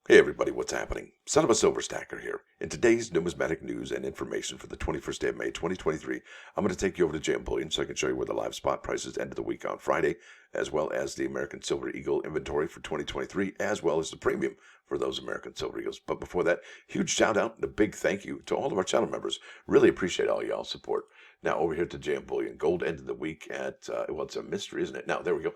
Hey everybody, what's happening? Son of a silver stacker here. In today's numismatic news and information for the 21st day of May 2023, I'm going to take you over to Bullion so I can show you where the live spot prices ended the week on Friday, as well as the American Silver Eagle inventory for 2023, as well as the premium for those American Silver Eagles. But before that, huge shout out and a big thank you to all of our channel members. Really appreciate all y'all's support. Now over here to Bullion. Gold ended the week at, well, it's a mystery, isn't it? Now, there we go.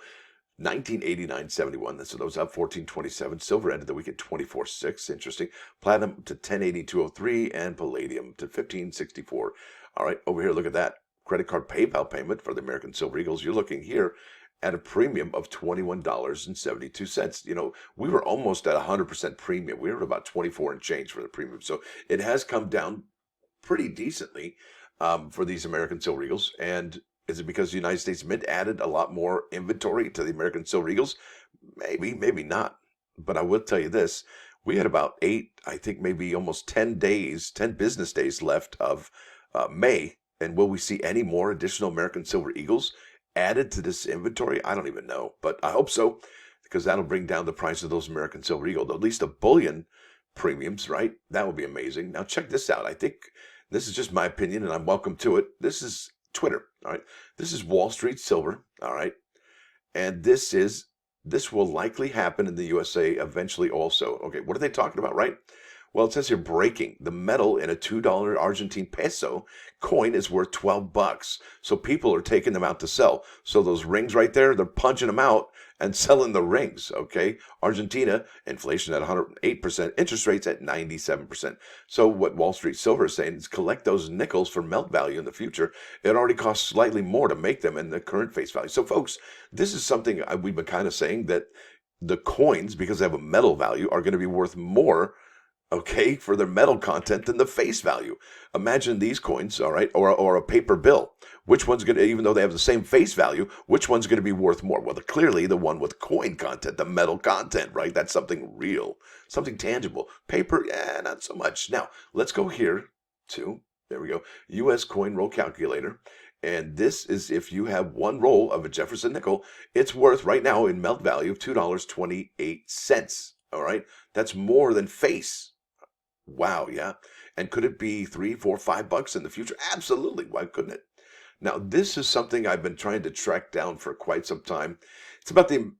1989.71. So that was up 14.27. Silver ended the week at 24.6. Interesting. Platinum to 10.8203 and palladium to 15.64. All right, over here, look at that. Credit card PayPal payment for the American Silver Eagles. You're looking here at a premium of $21.72. You know, we were almost at 100% premium. We were at about 24 and change for the premium. So it has come down pretty decently for these American Silver Eagles. And is it because the United States Mint added a lot more inventory to the American Silver Eagles? Maybe, maybe not. But I will tell you this. We had about 8, I think maybe almost 10 days, 10 business days left of May. And will we see any more additional American Silver Eagles added to this inventory? I don't even know. But I hope so, because that'll bring down the price of those American Silver Eagles. At least the bullion premiums, right? That would be amazing. Now check this out. I think this is just my opinion, and I'm welcome to it. This is Twitter, all right? This is Wall Street Silver, all right? And this will likely happen in the USA eventually also. Okay, what are they talking about, right? Well, it says here breaking. The metal in a $2 Argentine Peso coin is worth $12. So people are taking them out to sell. So those rings right there, they're punching them out and selling the rings, okay? Argentina, inflation at 108%, interest rates at 97%. So what Wall Street Silver is saying is collect those nickels for melt value in the future. It already costs slightly more to make them in the current face value. So folks, this is something we've been kind of saying, that the coins, because they have a metal value, are going to be worth more, okay, for their metal content than the face value. Imagine these coins, all right, or a paper bill. Which one's going to, even though they have the same face value, which one's going to be worth more? Well, clearly the one with coin content, the metal content, right? That's something real, something tangible. Paper, yeah, not so much. Now, let's go here to, there we go, U.S. coin roll calculator. And this is if you have one roll of a Jefferson nickel, it's worth right now in melt value of $2.28. All right, that's more than face. Wow, yeah. And could it be $3, $4, $5 in the future? Absolutely. Why couldn't it? Now, this is something I've been trying to track down for quite some time. It's about the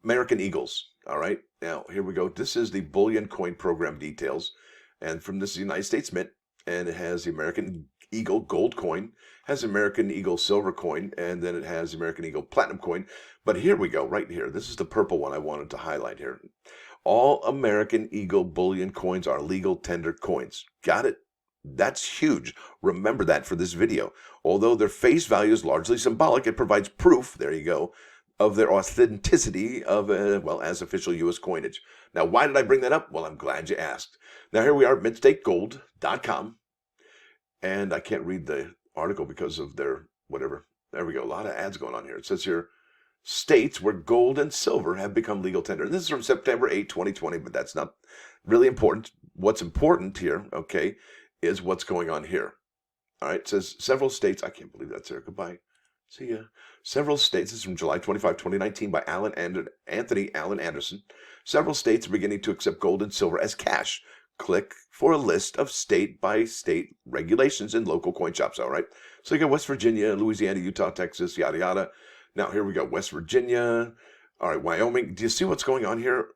American Eagles. All right. Now, here we go. This is the Bullion coin program details. And from this United States Mint. And it has the American Eagle gold coin, has American Eagle silver coin, and then it has American Eagle platinum coin. But here we go, right here. This is the purple one I wanted to highlight here. All American Eagle bullion coins are legal tender coins. Got it? That's huge. Remember that for this video. Although their face value is largely symbolic, it provides proof, there you go, of their authenticity of, well, as official U.S. coinage. Now, why did I bring that up? Well, I'm glad you asked. Now, here we are at mintstategold.com. And I can't read the article because of their whatever. There we go. A lot of ads going on here. It says here, states where gold and silver have become legal tender. And this is from September 8, 2020, but that's not really important. What's important here, okay, is what's going on here. All right, it says several states, I can't believe that's there. Goodbye. See ya. Several states, this is from July 25, 2019 by Anthony Allen Anderson. Several states are beginning to accept gold and silver as cash. Click for a list of state-by-state regulations in local coin shops, all right? So you got West Virginia, Louisiana, Utah, Texas, yada, yada. Now, here we go, West Virginia, all right, Wyoming. Do you see what's going on here?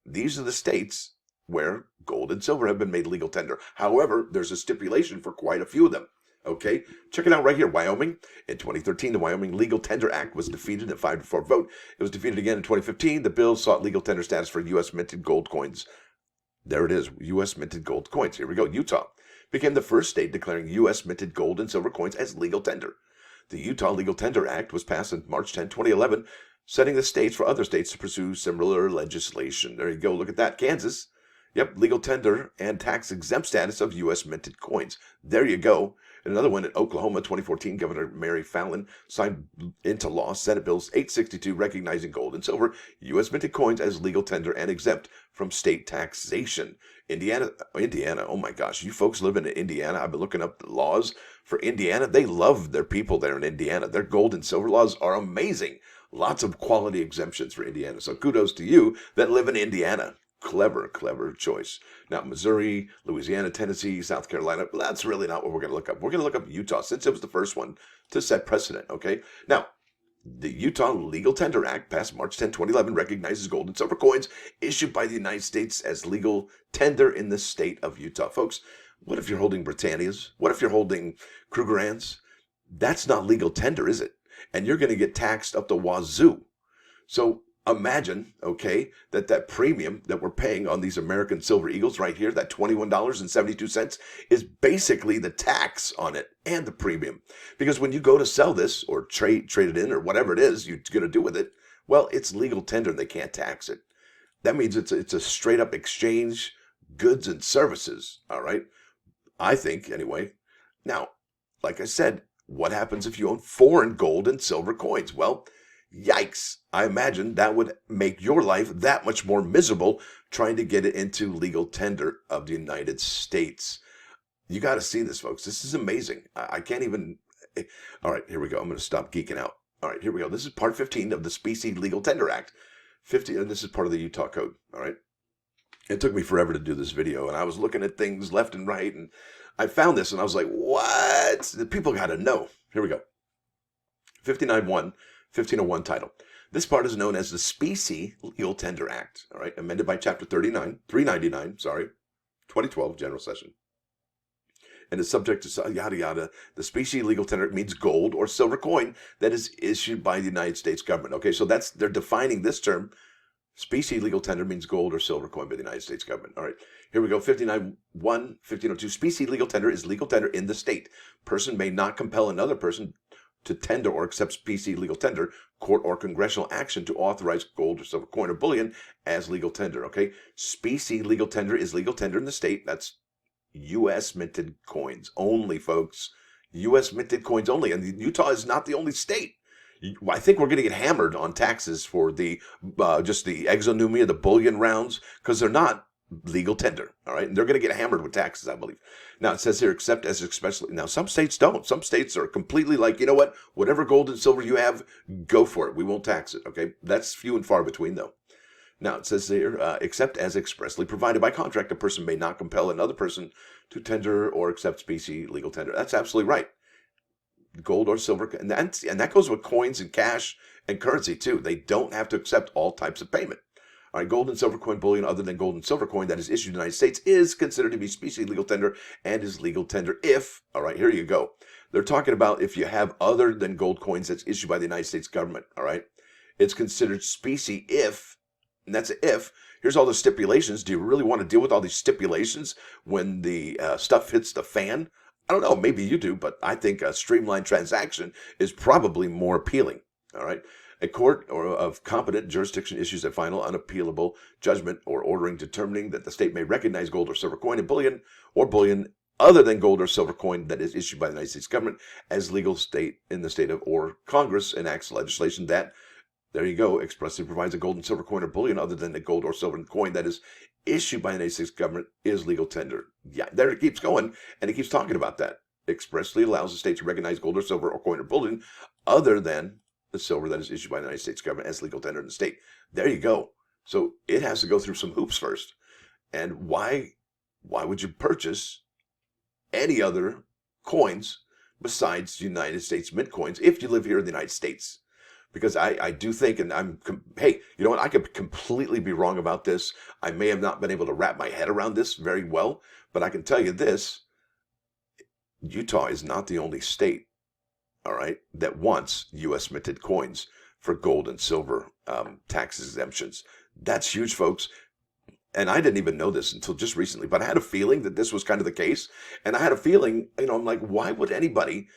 These are the states where gold and silver have been made legal tender. However, there's a stipulation for quite a few of them, okay? Check it out right here, Wyoming. In 2013, the Wyoming Legal Tender Act was defeated in a 5-4 vote. It was defeated again in 2015. The bill sought legal tender status for U.S. minted gold coins. There it is, U.S. minted gold coins. Here we go. Utah became the first state declaring U.S. minted gold and silver coins as legal tender. The Utah Legal Tender Act was passed on March 10, 2011, setting the stage for other states to pursue similar legislation. There you go. Look at that. Kansas. Yep, legal tender and tax exempt status of U.S. minted coins. There you go. And another one in Oklahoma, 2014, Governor Mary Fallin signed into law Senate Bills 862 recognizing gold and silver U.S. minted coins as legal tender and exempt from state taxation. Indiana, oh my gosh, you folks live in Indiana. I've been looking up the laws for Indiana. They love their people there in Indiana. Their gold and silver laws are amazing. Lots of quality exemptions for Indiana. So kudos to you that live in Indiana. Clever choice. Now, Missouri, Louisiana, Tennessee, South Carolina, that's really not what we're going to look up. We're going to look up Utah since it was the first one to set precedent, okay? Now, the Utah Legal Tender Act, passed March 10, 2011, recognizes gold and silver coins issued by the United States as legal tender in the state of Utah. Folks, what if you're holding Britannias? What if you're holding Krugerrands? That's not legal tender, is it? And you're going to get taxed up the wazoo. So imagine, okay, that premium that we're paying on these American Silver Eagles right here, that $21.72, is basically the tax on it and the premium. Because when you go to sell this or trade it in or whatever it is you're going to do with it, well, it's legal tender and they can't tax it. That means it's a straight up exchange, goods and services, all right? I think, anyway. Now, like I said, what happens if you own foreign gold and silver coins? Well, yikes. I imagine that would make your life that much more miserable trying to get it into legal tender of the United States. You got to see this, folks. This is amazing. I can't even. All right, here we go. I'm going to stop geeking out. All right, here we go. This is part 15 of the Specie Legal Tender Act. 50, and this is part of the Utah Code. All right. It took me forever to do this video, and I was looking at things left and right, and I found this, and I was like, what? The people got to know. Here we go. 1501 title. This part is known as the Specie Legal Tender Act, all right, amended by Chapter 399, 2012 General Session. And is subject to yada yada. The Specie Legal Tender means gold or silver coin that is issued by the United States government. Okay, so they're defining this term. Specie Legal Tender means gold or silver coin by the United States government. All right, here we go. 1502. Specie Legal Tender is legal tender in the state. Person may not compel another person to tender or accept specie legal tender, court or congressional action to authorize gold or silver coin or bullion as legal tender, okay? Specie legal tender is legal tender in the state. That's U.S. minted coins only, folks. U.S. minted coins only. And Utah is not the only state. I think we're going to get hammered on taxes for the just the exonumia, the bullion rounds, because they're not legal tender, all right? And they're going to get hammered with taxes, I believe. Now, it says here, except as especially, now some states don't. Some states are completely like, you know what, whatever gold and silver you have, go for it. We won't tax it, okay? That's few and far between, though. Now, it says here, except as expressly provided by contract, a person may not compel another person to tender or accept specie legal tender. That's absolutely right. Gold or silver, and that goes with coins and cash and currency, too. They don't have to accept all types of payment. All right, gold and silver coin bullion other than gold and silver coin that is issued in the United States is considered to be specie legal tender and is legal tender if, all right, here you go. They're talking about if you have other than gold coins that's issued by the United States government, all right? It's considered specie if, and that's an if. Here's all the stipulations. Do you really want to deal with all these stipulations when the stuff hits the fan? I don't know, maybe you do, but I think a streamlined transaction is probably more appealing, all right? A court or of competent jurisdiction issues a final unappealable judgment or ordering determining that the state may recognize gold or silver coin and bullion or bullion other than gold or silver coin that is issued by the United States government as legal state in the state of, or Congress enacts legislation that, there you go, expressly provides a gold and silver coin or bullion other than the gold or silver coin that is issued by the United States government is legal tender. Yeah, there it keeps going, and it keeps talking about that. Expressly allows the state to recognize gold or silver or coin or bullion other than the silver that is issued by the United States government as legal tender in the state. There you go. So it has to go through some hoops first. And why would you purchase any other coins besides United States mint coins if you live here in the United States? Because I do think, and hey, you know what? I could completely be wrong about this. I may have not been able to wrap my head around this very well, but I can tell you this. Utah is not the only state, all right, that wants U.S. minted coins for gold and silver tax exemptions. That's huge, folks. And I didn't even know this until just recently, but I had a feeling that this was kind of the case. And I had a feeling, I'm like, why would anybody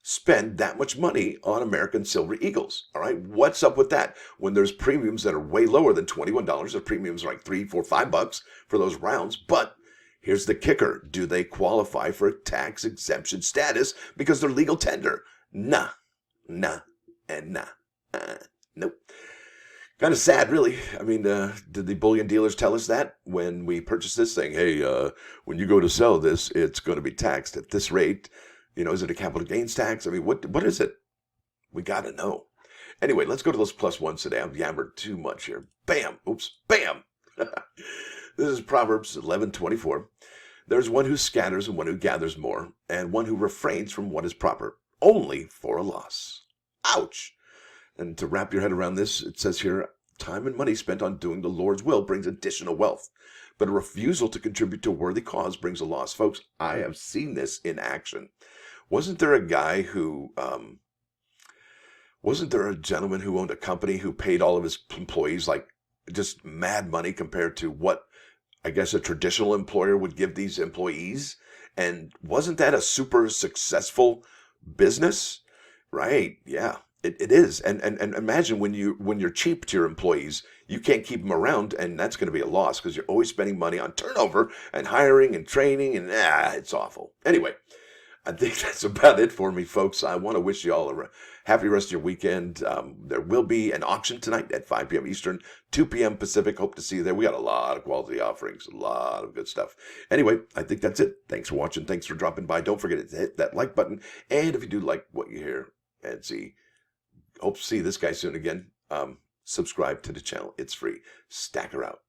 spend that much money on American Silver Eagles? All right, what's up with that? When there's premiums that are way lower than $21, the premiums are like $3, $4, $5 for those rounds. But here's the kicker. Do they qualify for a tax exemption status because they're legal tender? Nah, and nah. Nope. Kind of sad, really. I mean, did the bullion dealers tell us that when we purchased this thing? Hey, when you go to sell this, it's going to be taxed at this rate. Is it a capital gains tax? I mean, what is it? We got to know. Anyway, let's go to those plus ones today. I've yammered too much here. Bam. Oops. Bam. This is Proverbs 11:24. There's one who scatters and one who gathers more, and one who refrains from what is proper, only for a loss. Ouch! And to wrap your head around this, it says here, time and money spent on doing the Lord's will brings additional wealth, but a refusal to contribute to a worthy cause brings a loss. Folks, I have seen this in action. Wasn't there a guy who, wasn't there a gentleman who owned a company who paid all of his employees like just mad money compared to what I guess a traditional employer would give these employees? And wasn't that a super successful business? Right. Yeah, it is. And imagine when you're cheap to your employees, you can't keep them around, and that's going to be a loss because you're always spending money on turnover and hiring and training, and it's awful. Anyway, I think that's about it for me, folks. I want to wish you all a happy rest of your weekend. There will be an auction tonight at 5 p.m. Eastern, 2 p.m. Pacific. Hope to see you there. We got a lot of quality offerings, a lot of good stuff. Anyway, I think that's it. Thanks for watching. Thanks for dropping by. Don't forget to hit that like button. And if you do like what you hear and see, hope to see this guy soon again. Subscribe to the channel. It's free. Stacker out.